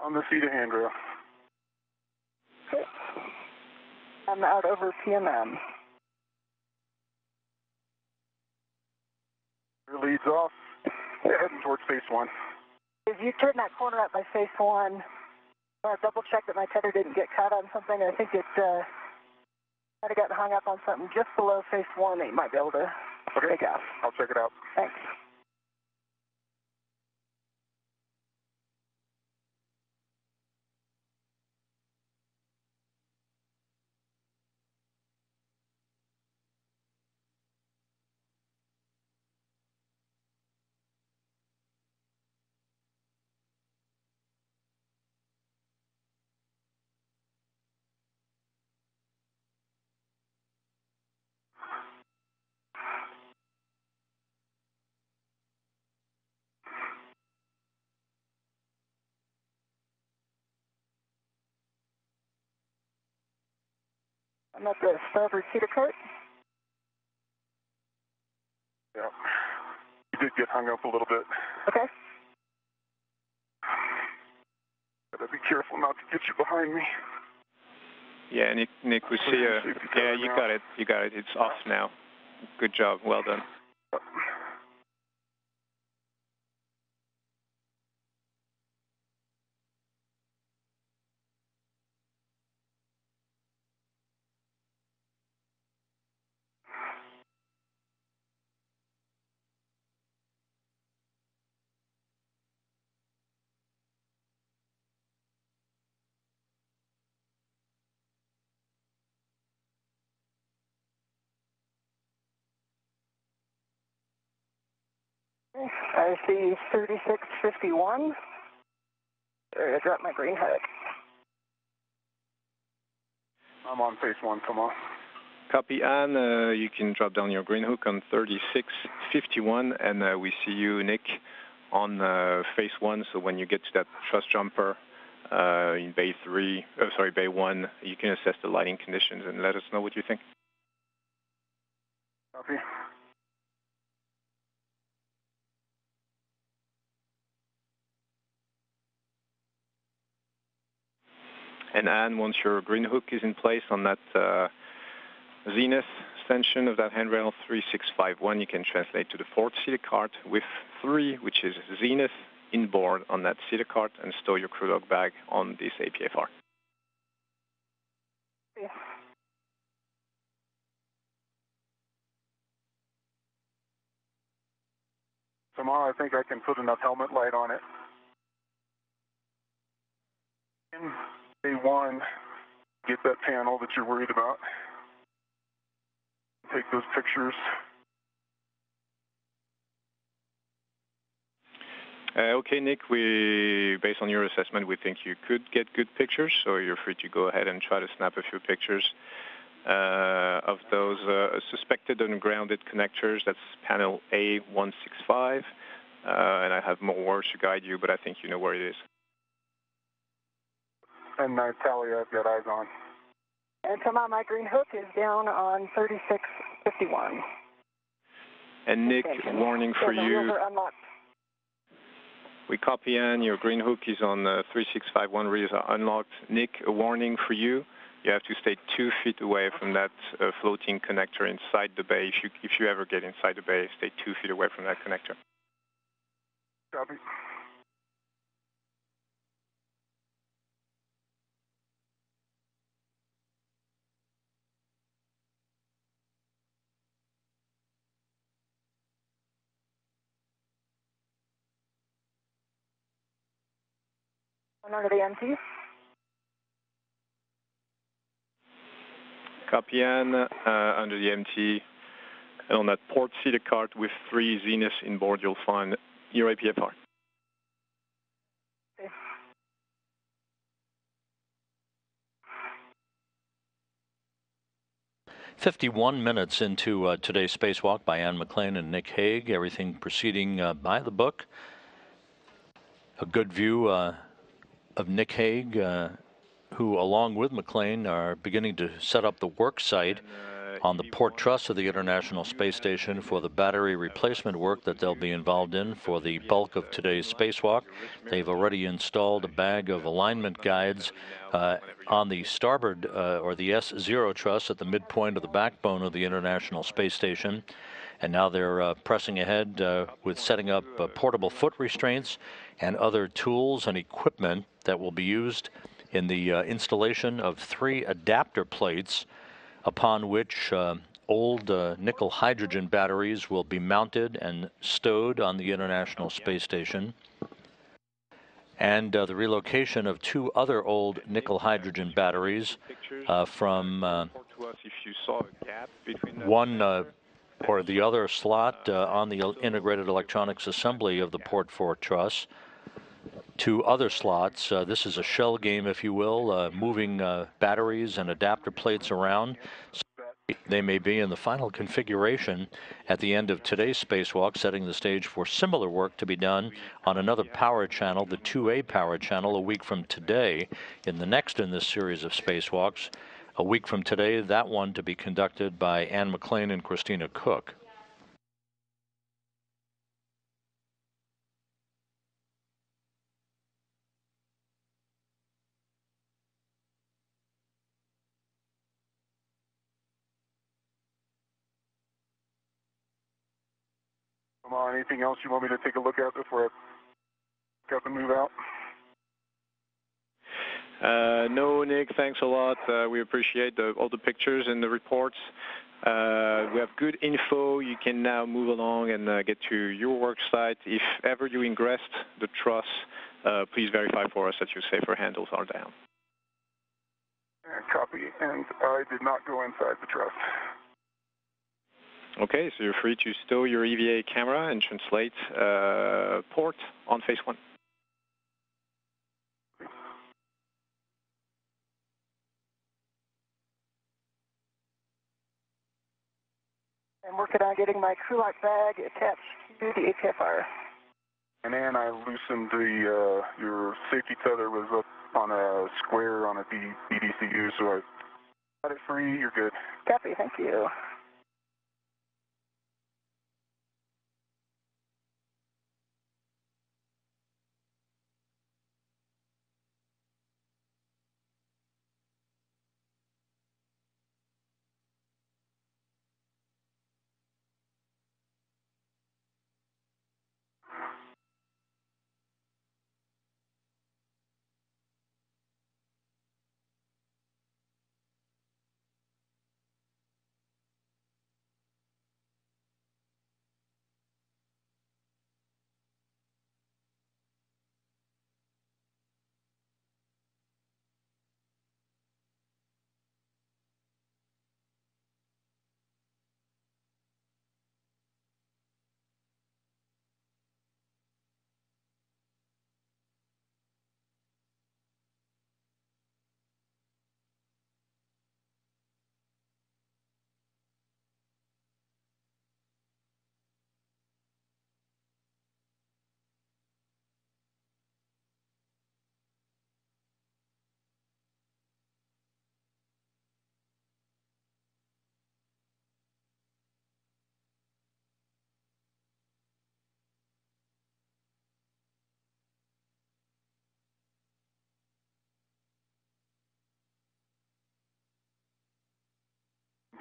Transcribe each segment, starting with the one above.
On the seat of handrail. Okay. I'm out over PMM. Your leads off. You're heading towards phase 1. If you turn that corner up by phase 1, I want to double check that my tether didn't get caught on something. I think it might have gotten hung up on something just below phase 1 that you might be able to take off. I'll check it out. Thanks. I'm at the starboard cedar cart. Yeah. You did get hung up a little bit. Okay. Gotta be careful not to get you behind me. Yeah, Nick, we see you. Yeah, you got it. You got it. It's off now. Good job. Well done. I see 3651. I dropped my green hook. I'm on phase 1, come on. Copy, Anne. You can drop down your green hook on 3651, and we see you, Nick, on phase 1. So when you get to that thrust jumper in bay 1, you can assess the lighting conditions and let us know what you think. Copy. And Anne, once your green hook is in place on that zenith extension of that handrail 3651, you can translate to the fourth seater cart with 3, which is zenith inboard on that seater cart, and stow your crew log bag on this APFR. Yeah. Tomorrow, I think I can put enough helmet light on it. In day 1, get that panel that you're worried about. Take those pictures. Okay, Nick, based on your assessment, we think you could get good pictures, so you're free to go ahead and try to snap a few pictures of those suspected ungrounded connectors. That's panel A165, and I have more words to guide you, but I think you know where it is. And Natalia, I've got eyes on. And come on, my green hook is down on 3651. And Nick, warning for the you. wheels are unlocked. We copy, Ann. Your green hook is on 3651. Reels are unlocked. Nick, a warning for you. You have to stay 2 feet away from that floating connector inside the bay. If you ever get inside the bay, stay 2 feet away from that connector. Copy. Under the MT. Copy, Ann. Under the MT. And on that port seater cart with 3 zeniths inboard, you'll find your APFR. Okay. 51 minutes into today's spacewalk by Anne McLean and Nick Hague. Everything proceeding by the book. A good view of Nick Hague, who, along with McLean, are beginning to set up the work site on the port truss of the International Space Station for the battery replacement work that they'll be involved in for the bulk of today's spacewalk. They've already installed a bag of alignment guides on the starboard or the S0 truss at the midpoint of the backbone of the International Space Station. And now they're pressing ahead with setting up portable foot restraints and other tools and equipment that will be used in the installation of 3 adapter plates upon which old nickel hydrogen batteries will be mounted and stowed on the International Space Station. And the relocation of 2 other old nickel hydrogen batteries from one or the other slot on the integrated electronics assembly of the port 4 truss to other slots. This is a shell game, if you will, moving batteries and adapter plates around. So they may be in the final configuration at the end of today's spacewalk, setting the stage for similar work to be done on another power channel, the 2A power channel, a week from today, in the next in this series of spacewalks. A week from today, that one to be conducted by Anne McClain and Christina Cook. Come on, anything else you want me to take a look at before I got to move out? No, Nick, thanks a lot. We appreciate all the pictures and the reports. We have good info. You can now move along and get to your work site. If ever you ingressed the truss, please verify for us that your safer handles are down. Copy, and I did not go inside the truss. Okay, so you're free to stow your EVA camera and translate port on phase 1. I'm working on getting my crew lock bag attached to the HFR. And then I loosened your safety tether was up on a square on a BDCU, so I got it free. You're good. Copy, thank you.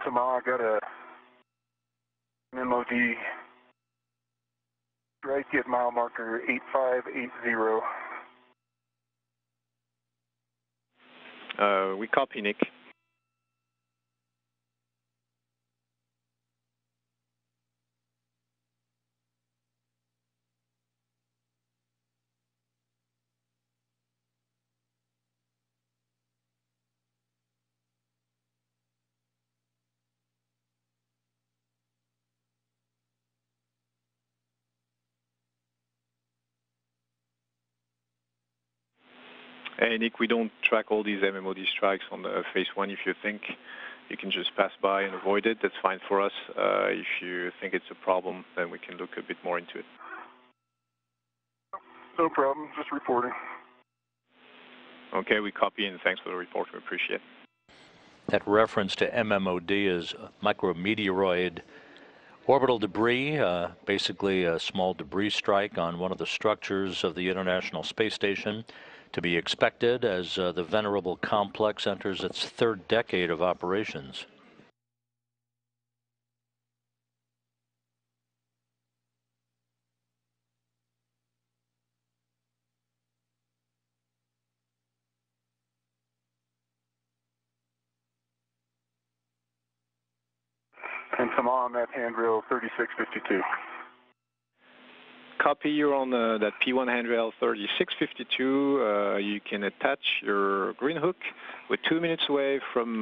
Tomorrow I got an MOD strike at mile marker 8580. We copy, Nick. Hey, Nick, we don't track all these MMOD strikes on the phase 1. If you think you can just pass by and avoid it, that's fine for us. If you think it's a problem, then we can look a bit more into it. No problem, just reporting. Okay, we copy and thanks for the report. We appreciate it. That reference to MMOD is micrometeoroid orbital debris, basically a small debris strike on one of the structures of the International Space Station, to be expected as the venerable complex enters its third decade of operations. And Tamar, I'm at handrail 3652. Copy, you're on that P1 handrail 3652. You can attach your green hook. We're 2 minutes away from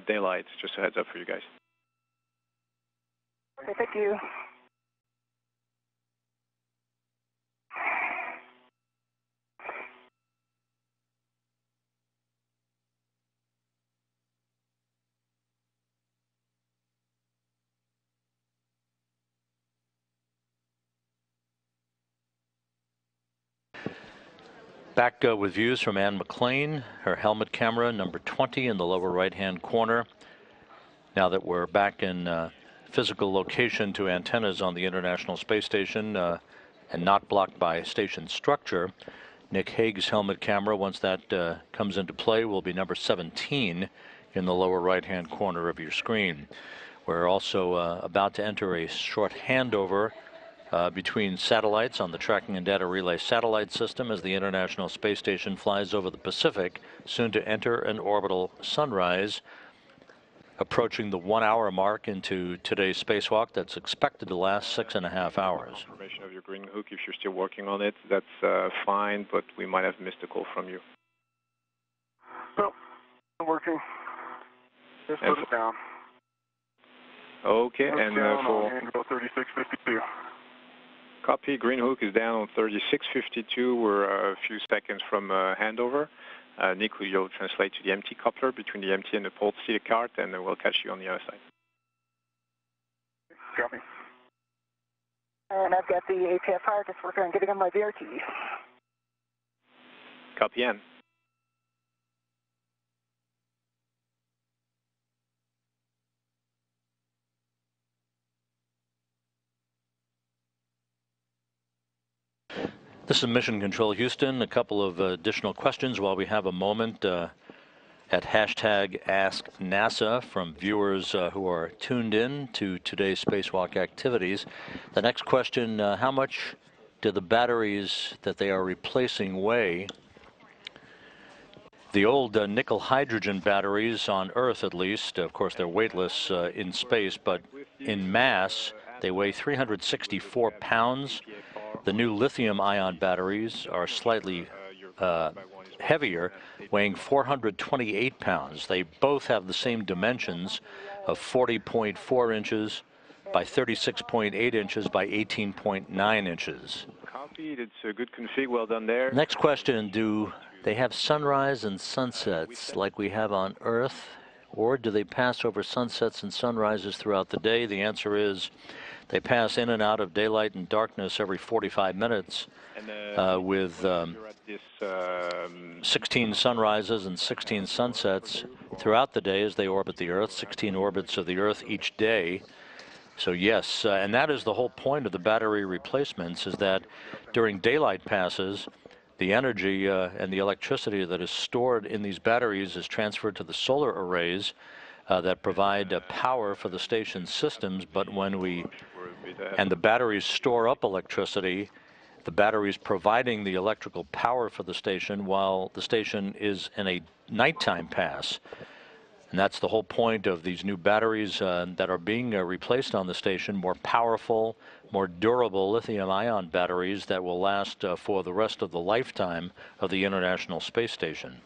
daylight. Just a heads up for you guys. Okay, thank you. Back with views from Anne McLean, her helmet camera number 20 in the lower right-hand corner. Now that we're back in physical location to antennas on the International Space Station and not blocked by station structure, Nick Hague's helmet camera, once that comes into play, will be number 17 in the lower right-hand corner of your screen. We're also about to enter a short handover between satellites on the Tracking and Data Relay satellite system as the International Space Station flies over the Pacific, soon to enter an orbital sunrise, approaching the 1 hour mark into today's spacewalk that's expected to last 6.5 hours. Confirmation of your green hook, if you're still working on it, that's fine, but we might have missed a call from you. No, I'm working. Just put it down. Okay, and for handrail 3652. Copy, green hook is down on 3652. We're a few seconds from handover. Nick, you'll translate to the MT coupler between the MT and the port seated cart, and then we'll catch you on the other side. Copy. And I've got the APFR just working on getting on my VRT. Copy, Ann. This is Mission Control Houston. A couple of additional questions while we have a moment at hashtag AskNASA from viewers who are tuned in to today's spacewalk activities. The next question, how much do the batteries that they are replacing weigh? The old nickel hydrogen batteries on Earth, at least, of course, they're weightless in space, but in mass, they weigh 364 pounds. The new lithium-ion batteries are slightly heavier, weighing 428 pounds. They both have the same dimensions of 40.4 inches by 36.8 inches by 18.9 inches. Copied. It's a good config. Well done there. Next question, do they have sunrise and sunsets like we have on Earth, or do they pass over sunsets and sunrises throughout the day? The answer is they pass in and out of daylight and darkness every 45 minutes with 16 sunrises and 16 sunsets throughout the day as they orbit the Earth, 16 orbits of the Earth each day. So yes, and that is the whole point of the battery replacements, is that during daylight passes, the energy and the electricity that is stored in these batteries is transferred to the solar arrays that provide power for the station's systems. But when the batteries store up electricity, the batteries providing the electrical power for the station while the station is in a nighttime pass. And that's the whole point of these new batteries that are being replaced on the station, more powerful, more durable lithium-ion batteries that will last for the rest of the lifetime of the International Space Station.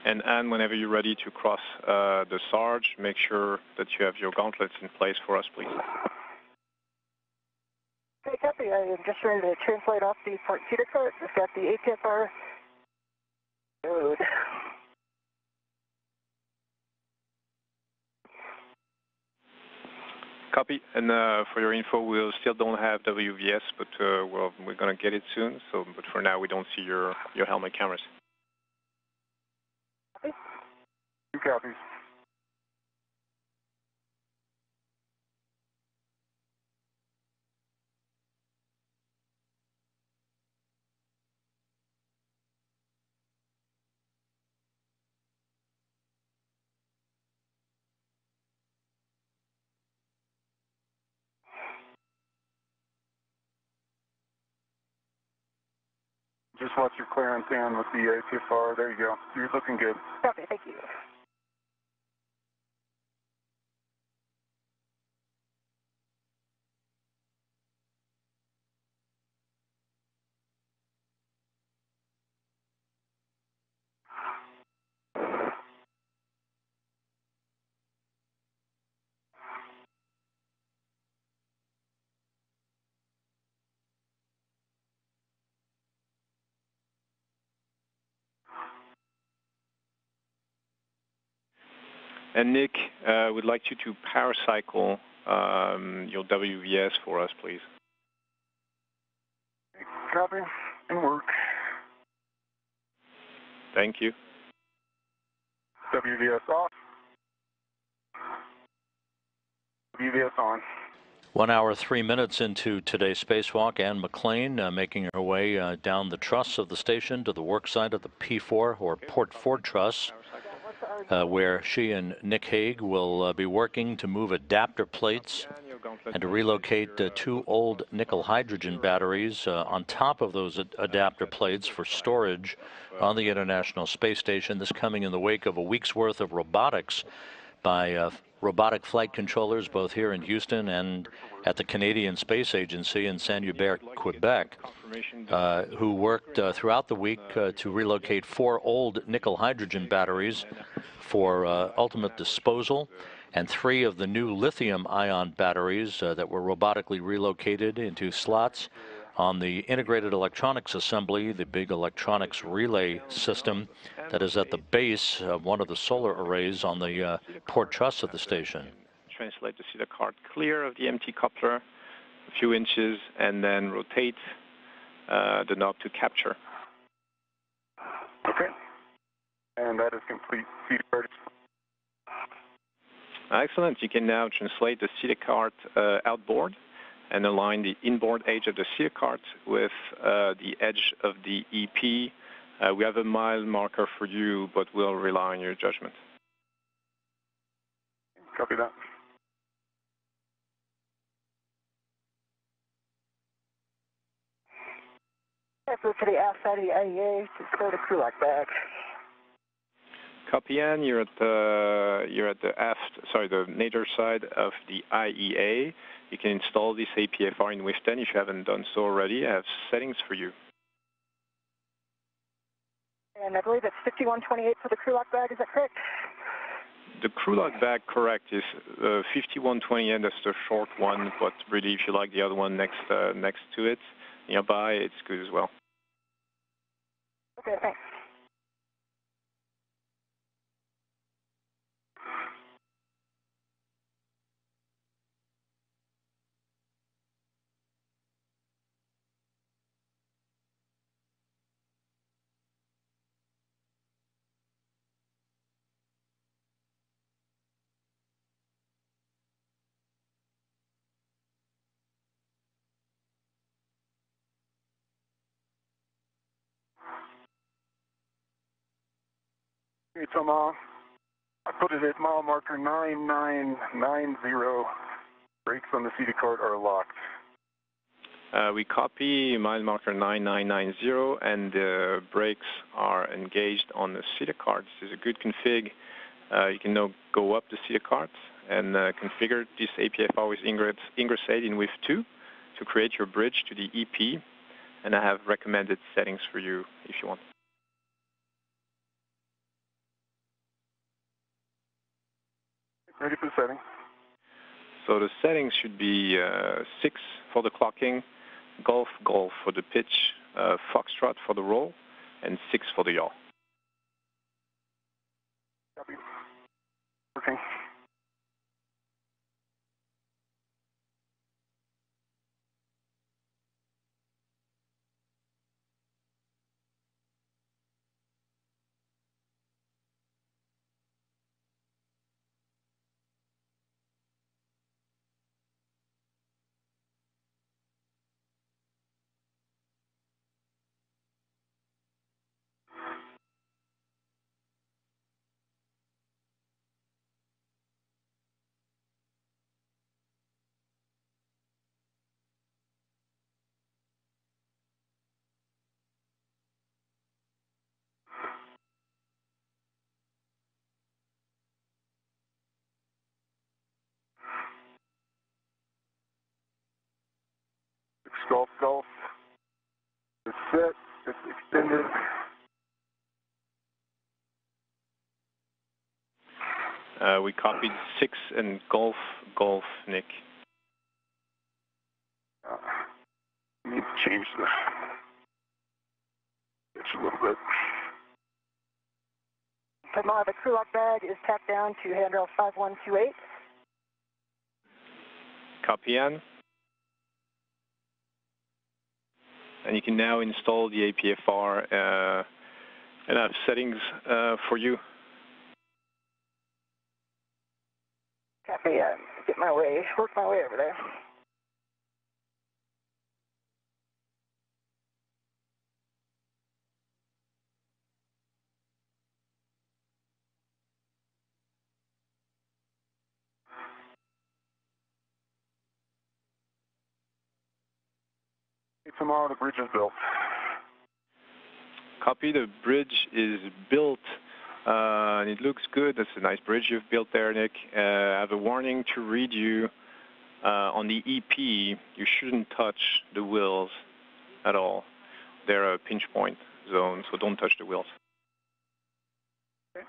And Anne, whenever you're ready to cross the Sarge, make sure that you have your gauntlets in place for us, please. Okay, copy. I am just ready to translate off the port feeder cart. I've got the ATFR code. Copy. And for your info, we still don't have WVS, but well, we're going to get it soon. So, but for now, we don't see your helmet cameras. Copy. 2 copies. Just watch your clearance in with the ATFR. There you go. You're looking good. Copy, thank you. And Nick, we'd like you to power cycle your WVS for us, please. Copy. And work. Thank you. WVS off. WVS on. 1 hour, 3 minutes into today's spacewalk, Anne McLean making her way down the truss of the station to the work site of the P4 or Port 4 truss, where she and Nick Hague will be working to move adapter plates and to relocate 2 old nickel hydrogen batteries on top of those adapter plates for storage on the International Space Station. This coming in the wake of a week's worth of robotics by robotic flight controllers both here in Houston and at the Canadian Space Agency in Saint-Hubert, Quebec, who worked throughout the week to relocate 4 old nickel hydrogen batteries for ultimate disposal, and 3 of the new lithium-ion batteries that were robotically relocated into slots on the integrated electronics assembly, the big electronics relay system that is at the base of one of the solar arrays on the port truss of the station. Translate to see the cart clear of the empty coupler, a few inches, and then rotate the knob to capture. Okay. And that is complete. Seat cart. Excellent. You can now translate the seat cart outboard and align the inboard edge of the seat cart with the edge of the EP. We have a mile marker for you, but we'll rely on your judgment. Copy that. So to the aft side of the IEA, just go to crew lock back. Copy, Ann. You're at the the nadir side of the IEA. You can install this APFR in WIF10 if you haven't done so already. I have settings for you. And I believe it's 5128 for the crew lock bag, is that correct? The crew lock bag, correct, is 5128. That's the short one, but really, if you like the other one next to it, nearby, it's good as well. Okay, thanks. Okay, Thomas. I put it at mile marker 9990. Brakes on the seated cart are locked. We copy mile marker 9990, and the brakes are engaged on the seated cart. This is a good config. You can now go up the seated cart and configure this APFR with Ingress 8 in WIF 2 to create your bridge to the EP, and I have recommended settings for you if you want. Ready for the setting. So the settings should be 6 for the clocking, Golf, Golf for the pitch, Foxtrot for the roll, and 6 for the yaw. Copy. Working. Golf, Golf. It's set. It's extended. We copied 6 and Golf, Golf, Nick. Need to change the pitch a little bit. Come the crew lock bag is tacked down to handrail 5128. Copy, Ann. And you can now install the APFR and have settings for you. Copy, work my way over there. Tomorrow the bridge is built. Copy, the bridge is built and it looks good. That's a nice bridge you've built there, Nick. I have a warning to read you. On the EP, you shouldn't touch the wheels at all. They're a pinch point zone, so don't touch the wheels. Okay.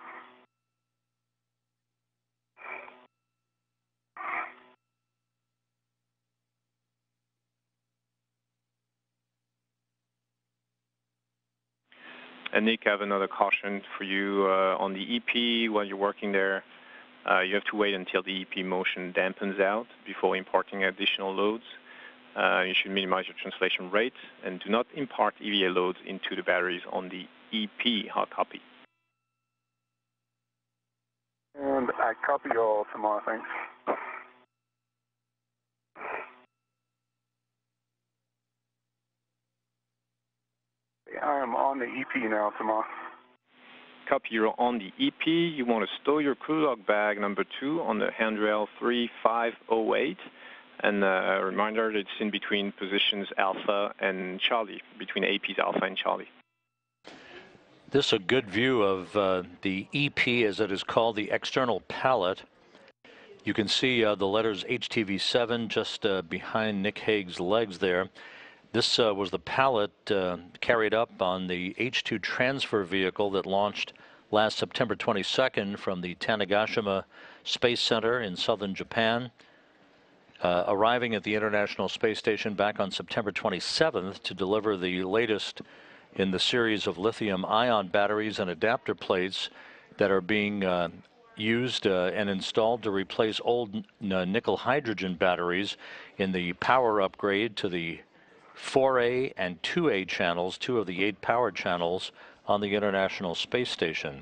And Nick, I have another caution for you on the EP while you're working there. You have to wait until the EP motion dampens out before importing additional loads. You should minimize your translation rate and do not impart EVA loads into the batteries on the EP. Hard copy. And I copy all tomorrow, thanks. I am on the EP now, tomorrow. Copy, you're on the EP. You want to stow your crew log bag number 2 on the handrail 3508. And a reminder that it's in between positions Alpha and Charlie, between APs Alpha and Charlie. This is a good view of the EP, as it is called, the external pallet. You can see the letters HTV7 just behind Nick Hague's legs there. This was the pallet carried up on the H2 transfer vehicle that launched last September 22nd from the Tanegashima Space Center in southern Japan, arriving at the International Space Station back on September 27th to deliver the latest in the series of lithium-ion batteries and adapter plates that are being used and installed to replace old nickel hydrogen batteries in the power upgrade to the 4A and 2A channels, 2 of the 8 power channels on the International Space Station.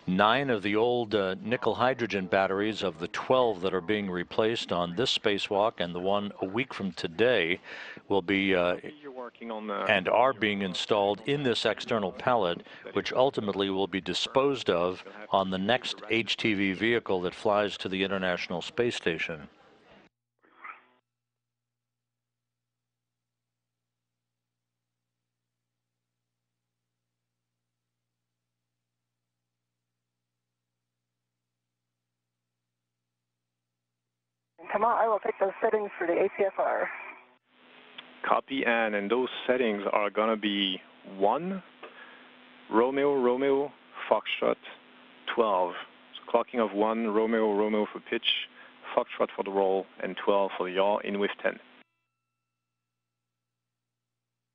9 of the old nickel hydrogen batteries of the 12 that are being replaced on this spacewalk and the one a week from today will be and are being installed in this external pallet, which ultimately will be disposed of on the next HTV vehicle that flies to the International Space Station. Come on, I will take those settings for the APFR. Copy, Ann, and those settings are going to be 1, Romeo, Romeo, Foxtrot, 12. So clocking of 1, Romeo, Romeo for pitch, Foxtrot for the roll, and 12 for the yaw in with 10.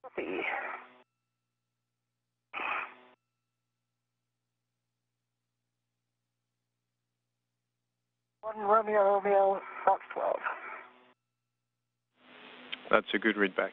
Copy. One Romeo, Romeo, Fox 12. That's a good readback.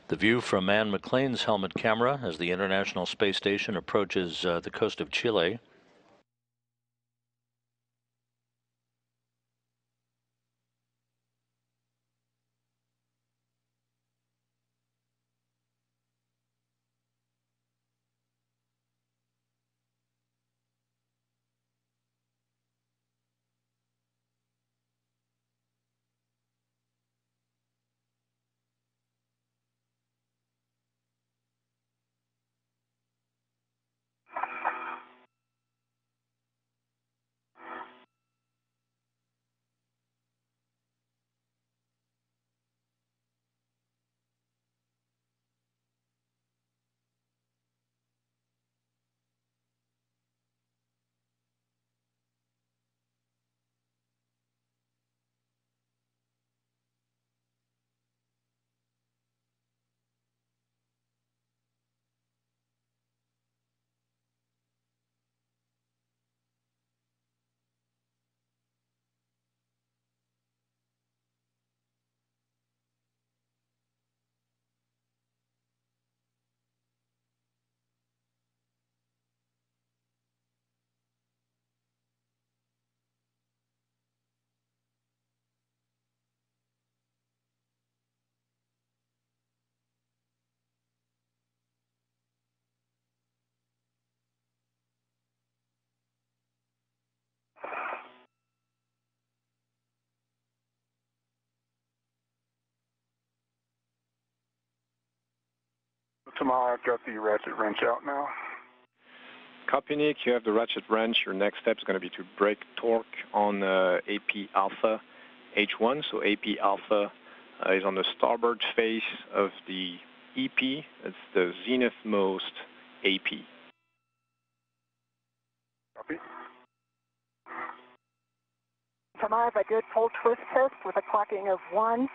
The view from Anne McLean's helmet camera as the International Space Station approaches the coast of Chile. Tomorrow I've got the ratchet wrench out now. Copy, Nick. You have the ratchet wrench. Your next step is going to be to break torque on AP Alpha H1. So AP Alpha is on the starboard face of the EP. It's the zenithmost AP. Copy. Tomorrow I did full twist test with a clocking of 1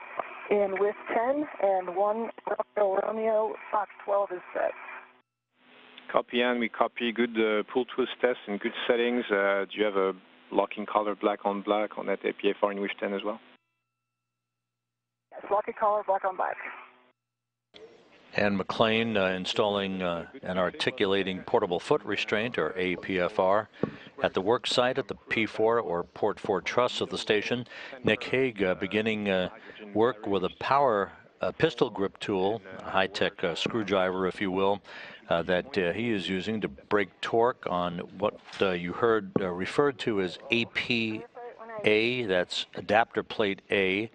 in with 10 and 1 Romeo, Romeo, Fox 12 is set. Copy, and we copy good pull twist test and good settings. Do you have a locking color black on that APFR in with 10 as well? Yes, locking collar, black on black. Anne McLean installing an articulating portable foot restraint, or APFR, at the work site at the P4 or Port 4 truss of the station. Nick Hague beginning work with a pistol grip tool, a high-tech screwdriver, if you will, that he is using to break torque on what you heard referred to as APA, that's adapter plate A,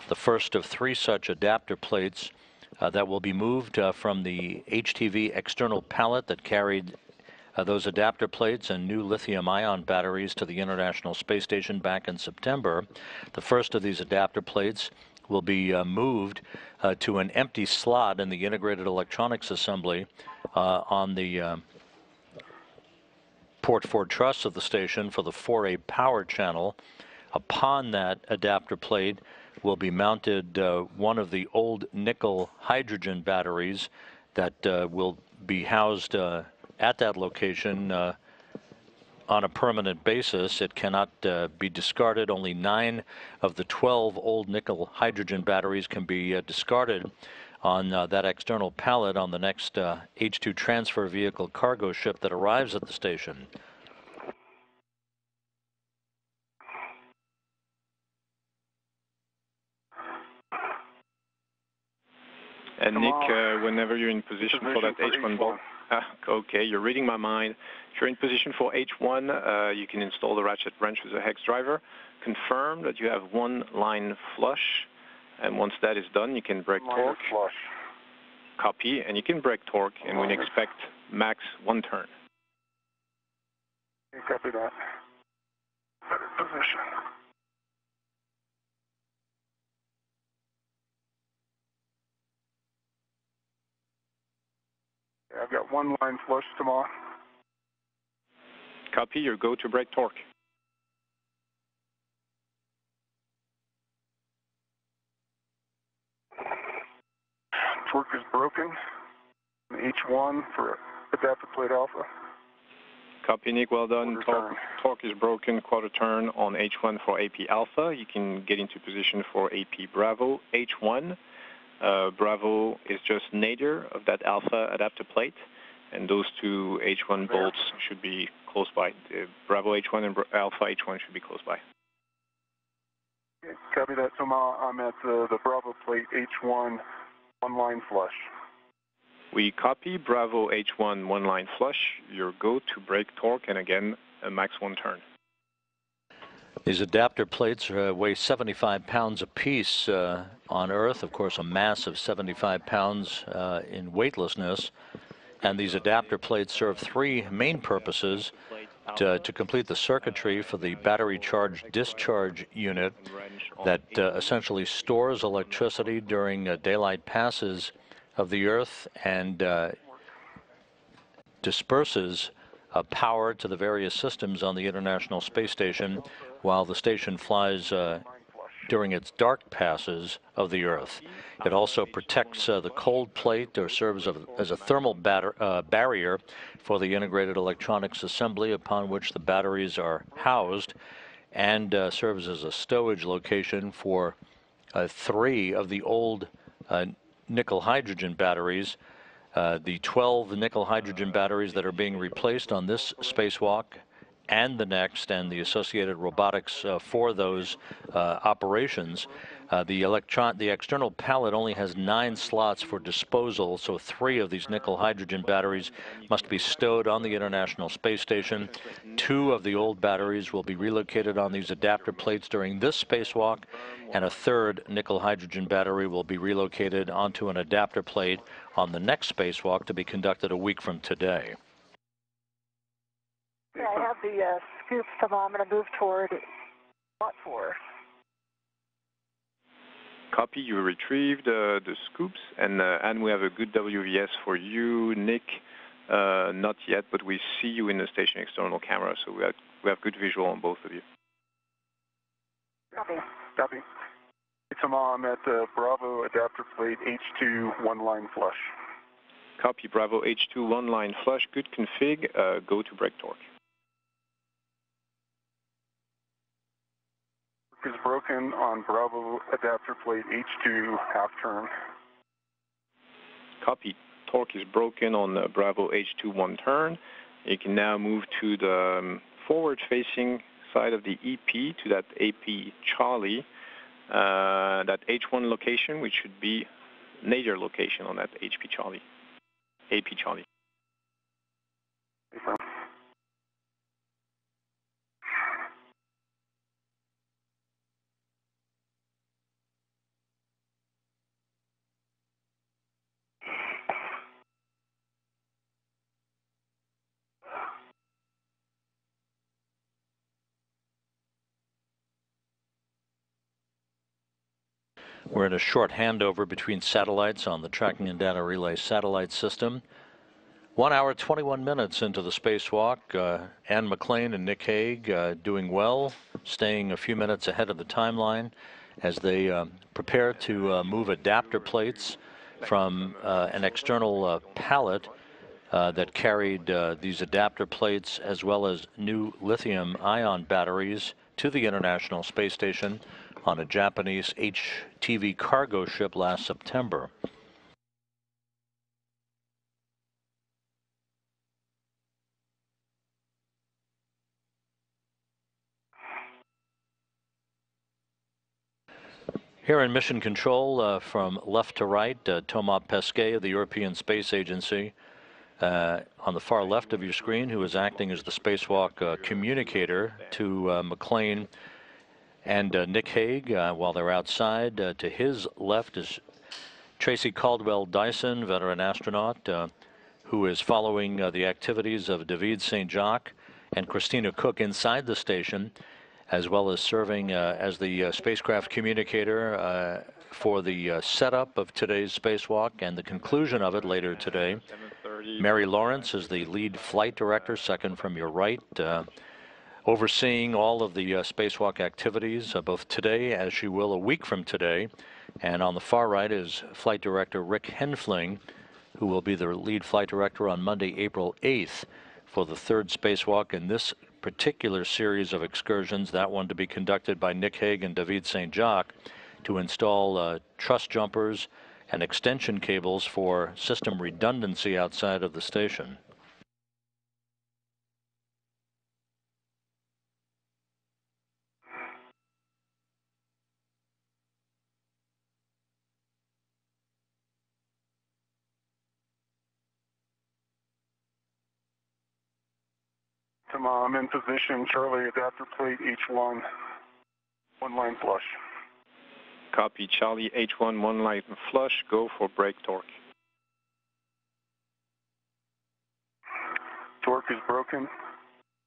the first of 3 such adapter plates that will be moved from the HTV external pallet that carried those adapter plates and new lithium-ion batteries to the International Space Station back in September. The first of these adapter plates will be moved to an empty slot in the integrated electronics assembly on the Port 4 truss of the station for the 4A power channel. Upon that adapter plate will be mounted one of the old nickel hydrogen batteries that will be housed at that location on a permanent basis. It cannot be discarded. Only 9 of the 12 old nickel hydrogen batteries can be discarded on that external pallet on the next H2 transfer vehicle cargo ship that arrives at the station. And Nick, whenever you're in position for that H1 bolt, okay, you're reading my mind. If you're in position for H1, you can install the ratchet wrench with a hex driver. Confirm that you have one line flush, and once that is done, you can break torque. Flush. Copy, and you can break torque, and we expect max 1 turn. Okay, copy that. Better position. I've got one line flush tomorrow. Copy, your go to break torque. Torque is broken. H1 for adapter plate alpha. Copy, Nick, well done. Torque is broken, quarter turn on H1 for AP alpha. You can get into position for AP Bravo H1. Bravo is just nadir of that alpha adapter plate, and those two H1 bolts should be close by. Bravo H1 and alpha H1 should be close by. Okay, copy that. So I'm at the Bravo plate H1, one line flush. We copy Bravo H1, one line flush. Your go to break torque, and again, a max 1 turn. These adapter plates weigh 75 pounds apiece on Earth. Of course, a mass of 75 pounds in weightlessness. And these adapter plates serve 3 main purposes: to complete the circuitry for the battery charge discharge unit that essentially stores electricity during daylight passes of the Earth and disperses power to the various systems on the International Space Station while the station flies during its dark passes of the Earth. It also protects the cold plate, or serves as a thermal barrier for the integrated electronics assembly upon which the batteries are housed, and serves as a stowage location for 3 of the old nickel hydrogen batteries. The 12 nickel hydrogen batteries that are being replaced on this spacewalk and the next, and the associated robotics for those operations. The external pallet only has 9 slots for disposal, so 3 of these nickel hydrogen batteries must be stowed on the International Space Station. 2 of the old batteries will be relocated on these adapter plates during this spacewalk, and a 3rd nickel hydrogen battery will be relocated onto an adapter plate on the next spacewalk to be conducted a week from today. Yeah, I have the scoops, so I'm going to move toward lot 4. Copy, you retrieved the scoops, and we have a good WVS for you, Nick. Not yet, but we see you in the station external camera, so we have good visual on both of you. Copy. Copy. I'm at Bravo adapter plate H2, one line flush. Copy, Bravo H2, one line flush. Good config. Go to break torque. Is broken on Bravo adapter plate H2, half turn. Copy. Torque is broken on Bravo H2, 1 turn. You can now move to the forward-facing side of the EP, to that AP Charlie, that H1 location, which should be nadir location on that AP Charlie. We're in a short handover between satellites on the Tracking and Data Relay satellite system. 1 hour, 21 minutes into the spacewalk. Anne McLean and Nick Hague doing well, staying a few minutes ahead of the timeline as they prepare to move adapter plates from an external pallet that carried these adapter plates as well as new lithium-ion batteries to the International Space Station on a Japanese HTV cargo ship last September. Here in Mission Control, from left to right, Thomas Pesquet of the European Space Agency, on the far left of your screen, who is acting as the spacewalk communicator to McLean and Nick Hague while they're outside. To his left is Tracy Caldwell Dyson, veteran astronaut, who is following the activities of David St. Jacques and Christina Cook inside the station, as well as serving as the spacecraft communicator for the setup of today's spacewalk and the conclusion of it later today. Mary Lawrence is the lead flight director, second from your right, overseeing all of the spacewalk activities, both today as she will a week from today. And on the far right is flight director Rick Henfling, who will be the lead flight director on Monday, April 8th for the third spacewalk in this particular series of excursions, that one to be conducted by Nick Hague and David St. Jacques, to install truss jumpers and extension cables for system redundancy outside of the station. I'm in position, Charlie, adapter plate H1, one line flush. Copy, Charlie, H1, one line flush, go for brake torque. Torque is broken,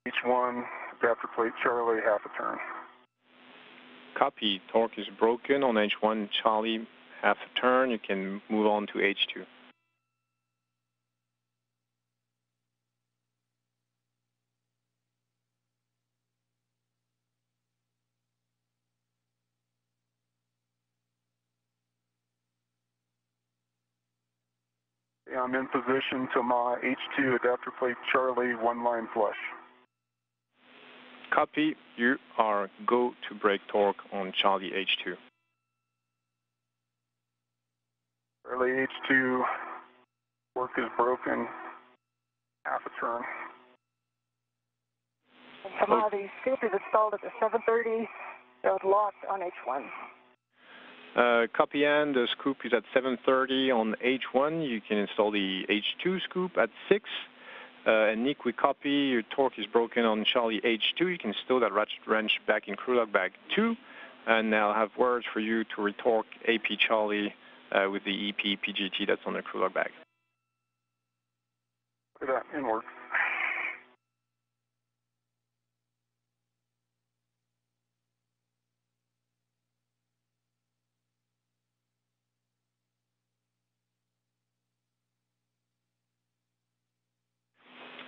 H1, adapter plate Charlie, half a turn. Copy, torque is broken on H1, Charlie, half a turn, you can move on to H2. I'm in position to my H2 adapter plate Charlie, one line flush. Copy, you are go to brake torque on Charlie H2. Charlie H2, torque is broken, half a turn. And somehow the scoop is installed at the 7:30, so it's locked on H1. Copy, and the scoop is at 7:30 on H1. You can install the H2 scoop at 6. And Nick, we copy, your torque is broken on Charlie H2. You can install that ratchet wrench back in crew log bag 2. And I'll have words for you to retorque AP Charlie with the EP PGT that's on the crew log bag. Look at that, in work.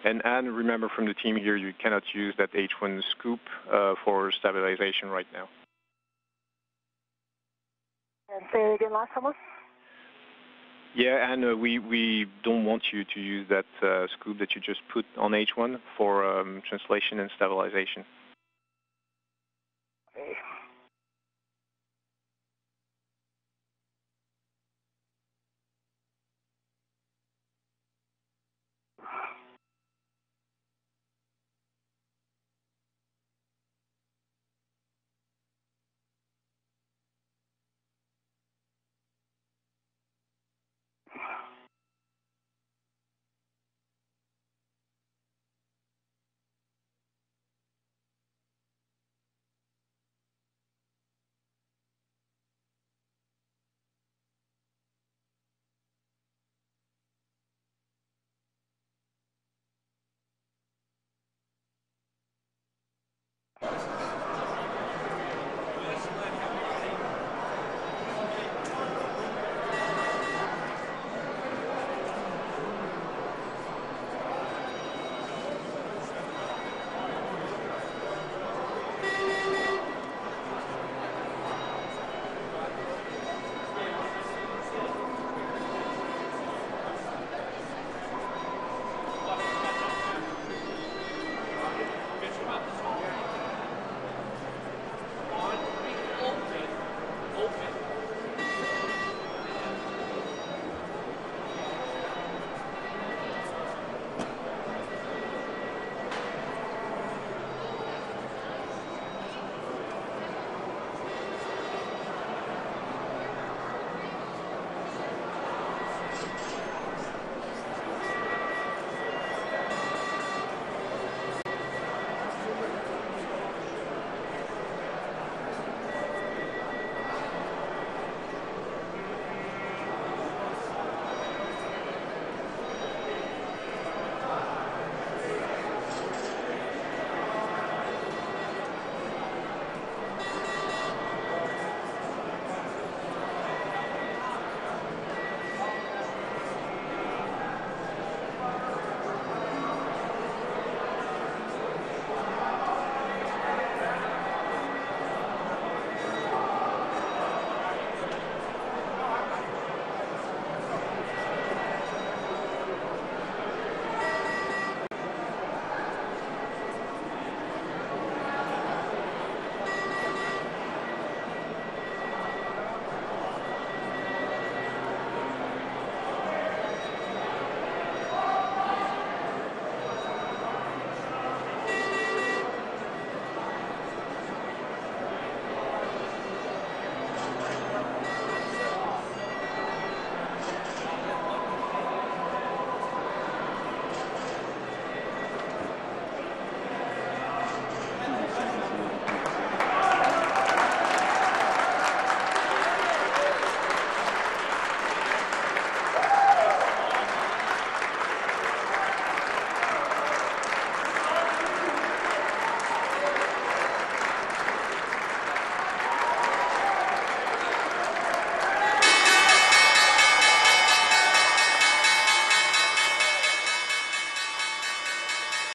And Anne, remember from the team here, you cannot use that H1 scoop for stabilization right now. And say it again, last summer? Yeah, and we don't want you to use that scoop that you just put on H1 for translation and stabilization.